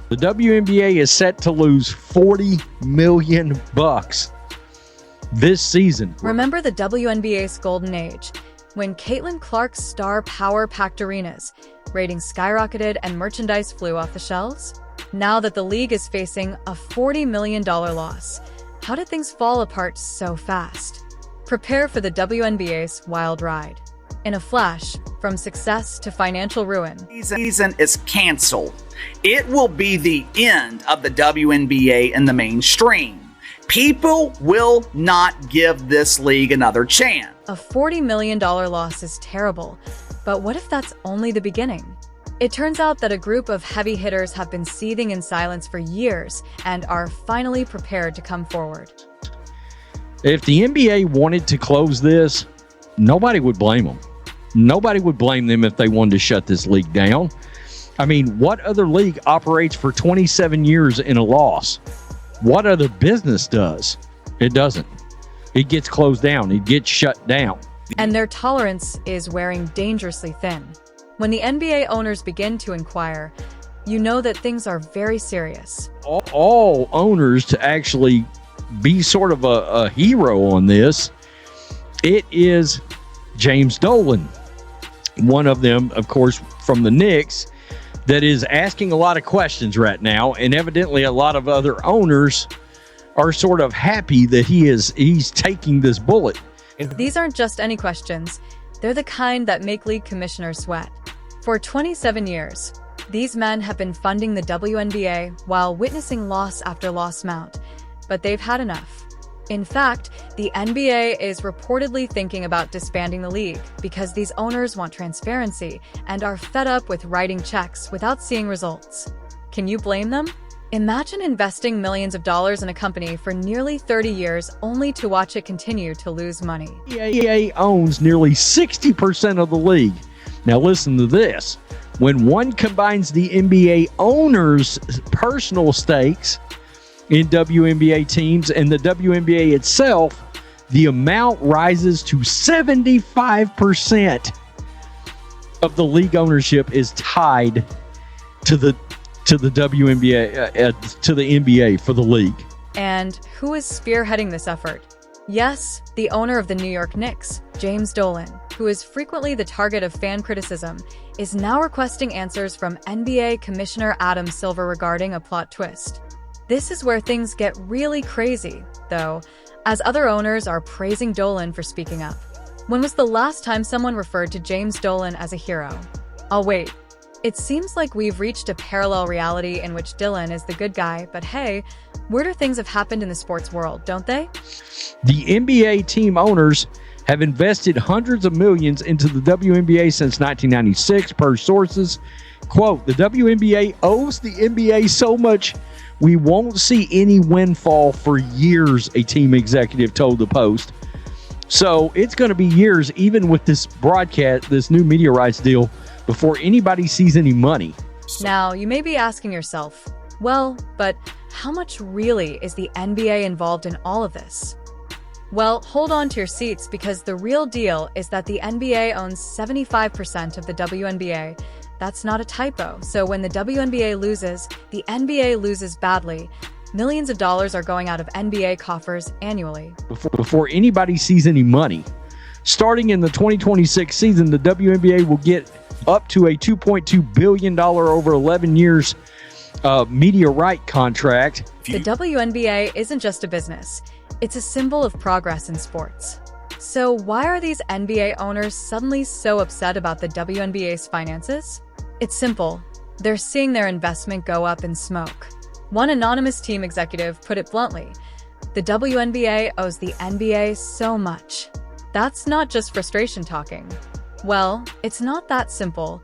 The WNBA is set to lose $40 million this season. Remember the WNBA's golden age, when Caitlin Clark's star power packed arenas, ratings skyrocketed and merchandise flew off the shelves? Now that the league is facing a $40 million loss, how did things fall apart so fast? Prepare for the WNBA's wild ride. In a flash, from success to financial ruin. Season is canceled. It will be the end of the WNBA in the mainstream. People will not give this league another chance. A $40 million loss is terrible, but what if that's only the beginning? It turns out that a group of heavy hitters have been seething in silence for years and are finally prepared to come forward. If the NBA wanted to close this, nobody would blame them. Nobody would blame them if they wanted to shut this league down. I mean, what other league operates for 27 years in a loss? What other business does? It doesn't. It gets closed down. It gets shut down. And their tolerance is wearing dangerously thin. When the NBA owners begin to inquire, you know that things are very serious. All owners to actually be sort of a hero on this, it is James Dolan, one of them, of course, from the Knicks, that is asking a lot of questions right now, and evidently a lot of other owners are sort of happy that he's taking this bullet. These aren't just any questions. They're the kind that make league commissioners sweat. For 27 years, these men have been funding the WNBA while witnessing loss after loss mount, but they've had enough. In fact, the NBA is reportedly thinking about disbanding the league because these owners want transparency and are fed up with writing checks without seeing results. Can you blame them? Imagine investing millions of dollars in a company for nearly 30 years only to watch it continue to lose money. The NBA owns nearly 60% of the league. Now listen to this. When one combines the NBA owners' personal stakes in WNBA teams and the WNBA itself, the amount rises to 75% of the league ownership is tied to the WNBA, to the NBA for the league. And who is spearheading this effort? Yes, the owner of the New York Knicks, James Dolan, who is frequently the target of fan criticism, is now requesting answers from NBA Commissioner Adam Silver regarding a plot twist. This is where things get really crazy, though, as other owners are praising Dolan for speaking up. When was the last time someone referred to James Dolan as a hero? Oh wait, it seems like we've reached a parallel reality in which Dolan is the good guy, but hey, weirder things have happened in the sports world, don't they? The NBA team owners have invested hundreds of millions into the WNBA since 1996, per sources. Quote, the WNBA owes the NBA so much we won't see any windfall for years, a team executive told the Post. So it's going to be years, even with this broadcast, this new media rights deal, before anybody sees any money. Now, you may be asking yourself, well, but how much really is the NBA involved in all of this? Well, hold on to your seats, because the real deal is that the NBA owns 75% of the WNBA. That's not a typo. So when the WNBA loses, the NBA loses badly. Millions of dollars are going out of NBA coffers annually. Before anybody sees any money. Starting in the 2026 season, the WNBA will get up to a $2.2 billion over 11 years media right contract. The WNBA isn't just a business. It's a symbol of progress in sports. So why are these NBA owners suddenly so upset about the WNBA's finances? It's simple. They're seeing their investment go up in smoke. One anonymous team executive put it bluntly, the WNBA owes the NBA so much. That's not just frustration talking. Well, it's not that simple.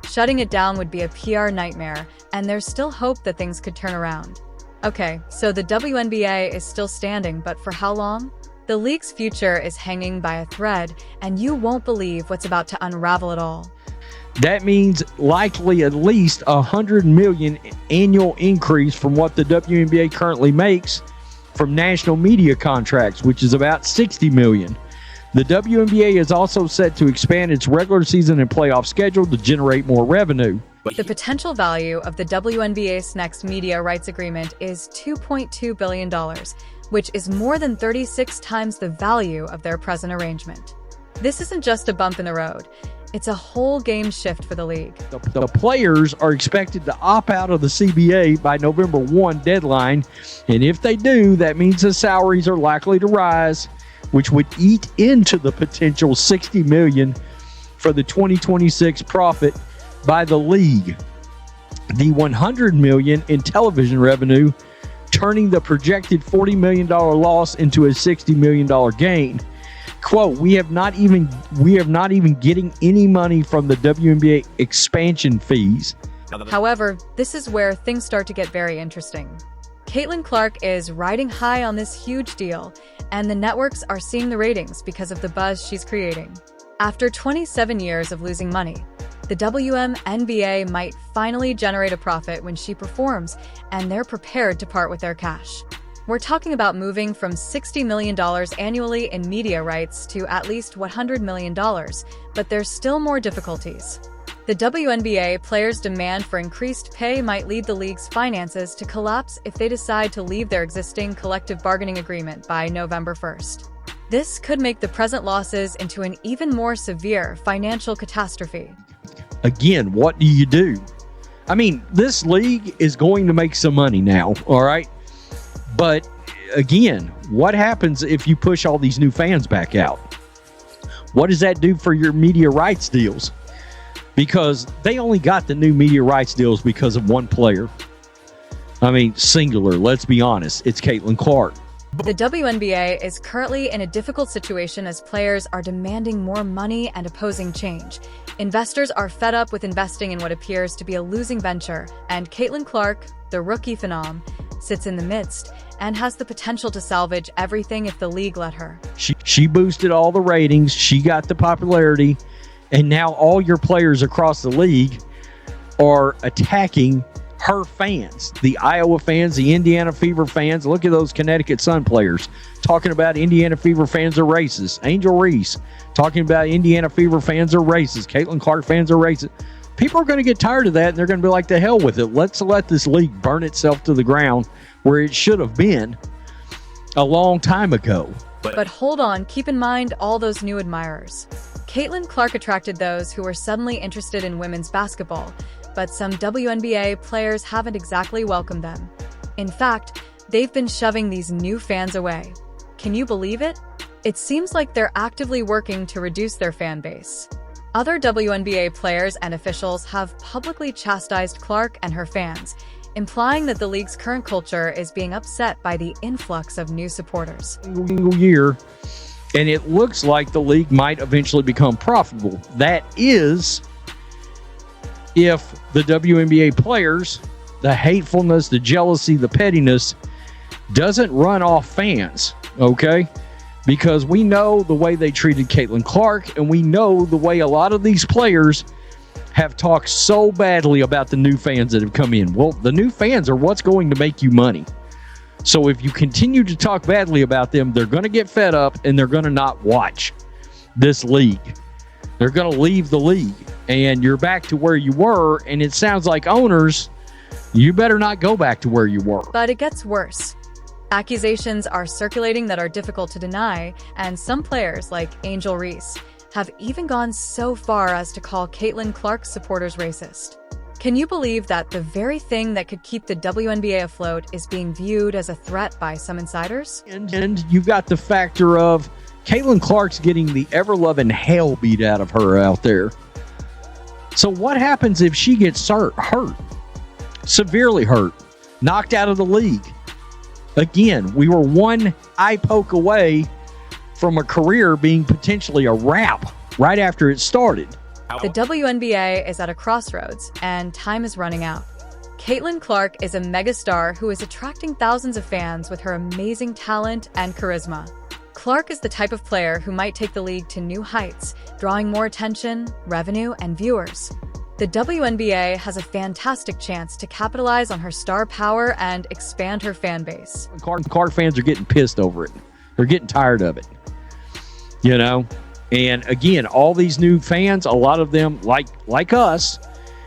Shutting it down would be a PR nightmare, and there's still hope that things could turn around. Okay, so the WNBA is still standing, but for how long? The league's future is hanging by a thread, and you won't believe what's about to unravel it all. That means likely at least $100 million annual increase from what the WNBA currently makes from national media contracts, which is about $60 million. The WNBA is also set to expand its regular season and playoff schedule to generate more revenue. The potential value of the WNBA's next media rights agreement is $2.2 billion, which is more than 36 times the value of their present arrangement. This isn't just a bump in the road. It's a whole game shift for the league. The players are expected to opt out of the CBA by November 1 deadline, and if they do, that means the salaries are likely to rise, which would eat into the potential $60 million for the 2026 profit by the league. The $100 million in television revenue, turning the projected $40 million loss into a $60 million gain. Quote, we have not even getting any money from the WNBA expansion fees. However, this is where things start to get very interesting. Caitlin Clark is riding high on this huge deal, and the networks are seeing the ratings because of the buzz she's creating. After 27 years of losing money, the WNBA might finally generate a profit when she performs, and they're prepared to part with their cash. We're talking about moving from $60 million annually in media rights to at least $100 million, but there's still more difficulties. The WNBA players' demand for increased pay might lead the league's finances to collapse if they decide to leave their existing collective bargaining agreement by November 1st. This could make the present losses into an even more severe financial catastrophe. Again, what do you do? I mean, this league is going to make some money now, all right? But again, what happens if you push all these new fans back out? What does that do for your media rights deals? Because they only got the new media rights deals because of one player. I mean, singular, let's be honest. It's Caitlin Clark. The WNBA is currently in a difficult situation as players are demanding more money and opposing change. Investors are fed up with investing in what appears to be a losing venture, and Caitlin Clark, the rookie phenom, sits in the midst and has the potential to salvage everything if the league let her. She boosted all the ratings, she got the popularity, and now all your players across the league are attacking her fans, the Iowa fans, the Indiana Fever fans. Look at those Connecticut Sun players talking about Indiana Fever fans are racist. Angel Reese talking about Indiana Fever fans are racist. Caitlin Clark fans are racist. People are going to get tired of that, and they're going to be like, the hell with it. Let's let this league burn itself to the ground where it should have been a long time ago. But hold on, keep in mind all those new admirers. Caitlin Clark attracted those who were suddenly interested in women's basketball, but some WNBA players haven't exactly welcomed them. In fact, they've been shoving these new fans away. Can you believe it? It seems like they're actively working to reduce their fan base. Other WNBA players and officials have publicly chastised Clark and her fans, implying that the league's current culture is being upset by the influx of new supporters. Year, and it looks like the league might eventually become profitable. That is, if the WNBA players, the hatefulness, the jealousy, the pettiness doesn't run off fans, okay? Because we know the way they treated Caitlin Clark, and we know the way a lot of these players have talked so badly about the new fans that have come in. Well, the new fans are what's going to make you money. So if you continue to talk badly about them, they're going to get fed up, and they're going to not watch this league. They're going to leave the league, and you're back to where you were, and it sounds like owners, you better not go back to where you were. But it gets worse. Accusations are circulating that are difficult to deny, and some players, like Angel Reese, have even gone so far as to call Caitlin Clark's supporters racist. Can you believe that the very thing that could keep the WNBA afloat is being viewed as a threat by some insiders? And you've got the factor of Caitlin Clark's getting the ever-loving hell beat out of her out there. So what happens if she gets hurt, severely hurt, knocked out of the league? Again, we were one eye poke away from a career being potentially a wrap right after it started. The WNBA is at a crossroads, and time is running out. Caitlin Clark is a megastar who is attracting thousands of fans with her amazing talent and charisma. Clark is the type of player who might take the league to new heights, drawing more attention, revenue, and viewers. The WNBA has a fantastic chance to capitalize on her star power and expand her fan base. Clark fans are getting pissed over it. They're getting tired of it. You know? And again, all these new fans, a lot of them, like us,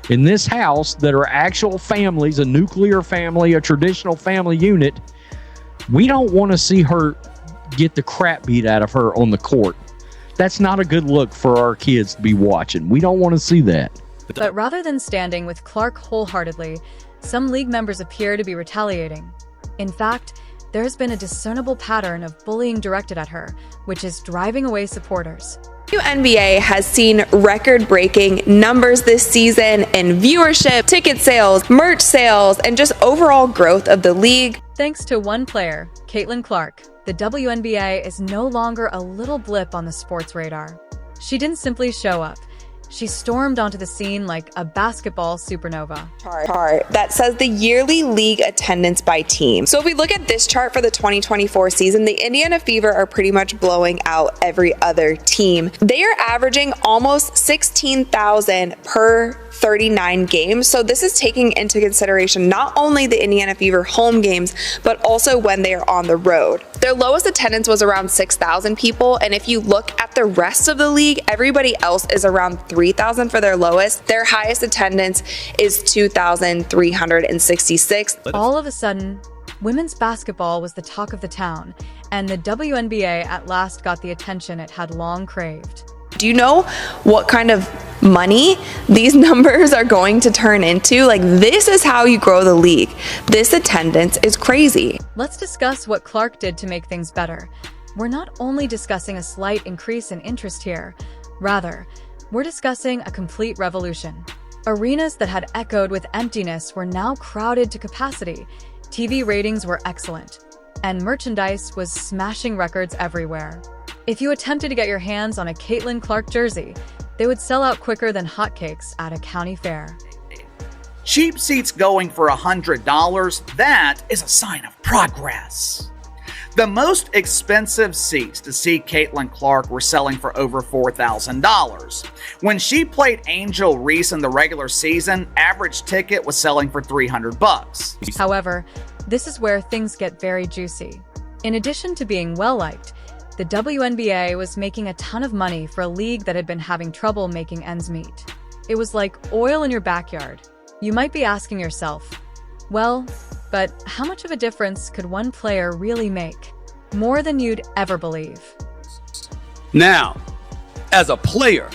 in this house that are actual families, a nuclear family, a traditional family unit, we don't want to see her get the crap beat out of her on the court. That's not a good look for our kids to be watching. We don't want to see that. But rather than standing with Clark wholeheartedly, some league members appear to be retaliating. In fact, there has been a discernible pattern of bullying directed at her, which is driving away supporters. WNBA has seen record-breaking numbers this season in viewership, ticket sales, merch sales, and just overall growth of the league. Thanks to one player, Caitlin Clark, the WNBA is no longer a little blip on the sports radar. She didn't simply show up. She stormed onto the scene like a basketball supernova. Chart that says the yearly league attendance by team. So if we look at this chart for the 2024 season, the Indiana Fever are pretty much blowing out every other team. They are averaging almost 16,000 per 39 games. So this is taking into consideration not only the Indiana Fever home games, but also when they are on the road. Their lowest attendance was around 6,000 people. And if you look at the rest of the league, everybody else is around 3,000 for their lowest. Their highest attendance is 2,366. All of a sudden, women's basketball was the talk of the town, and the WNBA at last got the attention it had long craved. Do you know what kind of money these numbers are going to turn into? Like, this is how you grow the league. This attendance is crazy. Let's discuss what Clark did to make things better. We're not only discussing a slight increase in interest here, rather, we're discussing a complete revolution. Arenas that had echoed with emptiness were now crowded to capacity. TV ratings were excellent, and merchandise was smashing records everywhere. If you attempted to get your hands on a Caitlin Clark jersey, they would sell out quicker than hotcakes at a county fair. Cheap seats going for $100, that is a sign of progress. The most expensive seats to see Caitlin Clark were selling for over $4,000. When she played Angel Reese in the regular season, average ticket was selling for $300. However, this is where things get very juicy. In addition to being well-liked, the WNBA was making a ton of money for a league that had been having trouble making ends meet. It was like oil in your backyard. You might be asking yourself, well, but how much of a difference could one player really make? More than you'd ever believe. Now, as a player,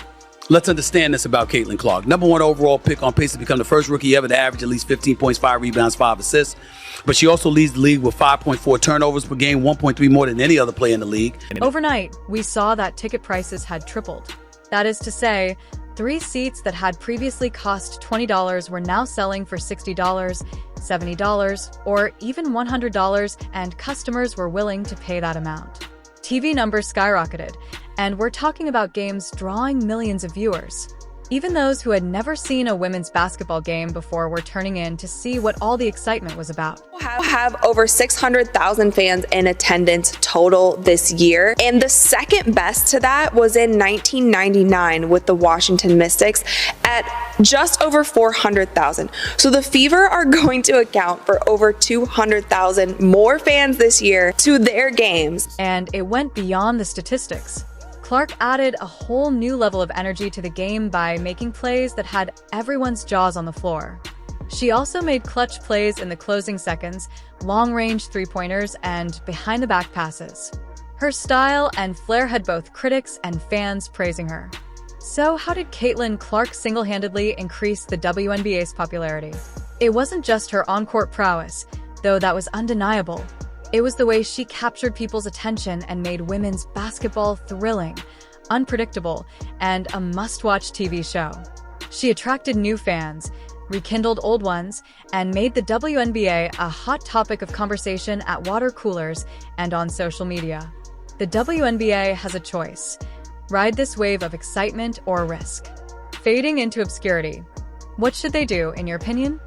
let's understand this about Caitlin Clark. Number 1 overall pick, on pace to become the first rookie ever to average at least 15 points, 5 rebounds, 5 assists. But she also leads the league with 5.4 turnovers per game, 1.3 more than any other player in the league. Overnight, we saw that ticket prices had tripled. That is to say, 3 seats that had previously cost $20 were now selling for $60, $70, or even $100, and customers were willing to pay that amount. TV numbers skyrocketed, and we're talking about games drawing millions of viewers. Even those who had never seen a women's basketball game before were turning in to see what all the excitement was about. We'll have over 600,000 fans in attendance total this year. And the second best to that was in 1999 with the Washington Mystics at just over 400,000. So the Fever are going to account for over 200,000 more fans this year to their games. And it went beyond the statistics. Clark added a whole new level of energy to the game by making plays that had everyone's jaws on the floor. She also made clutch plays in the closing seconds, long-range three-pointers, and behind-the-back passes. Her style and flair had both critics and fans praising her. So how did Caitlin Clark single-handedly increase the WNBA's popularity? It wasn't just her on-court prowess, though that was undeniable. It was the way she captured people's attention and made women's basketball thrilling, unpredictable, and a must-watch TV show. She attracted new fans, rekindled old ones, and made the WNBA a hot topic of conversation at water coolers and on social media. The WNBA has a choice: ride this wave of excitement or risk fading into obscurity. What should they do, in your opinion?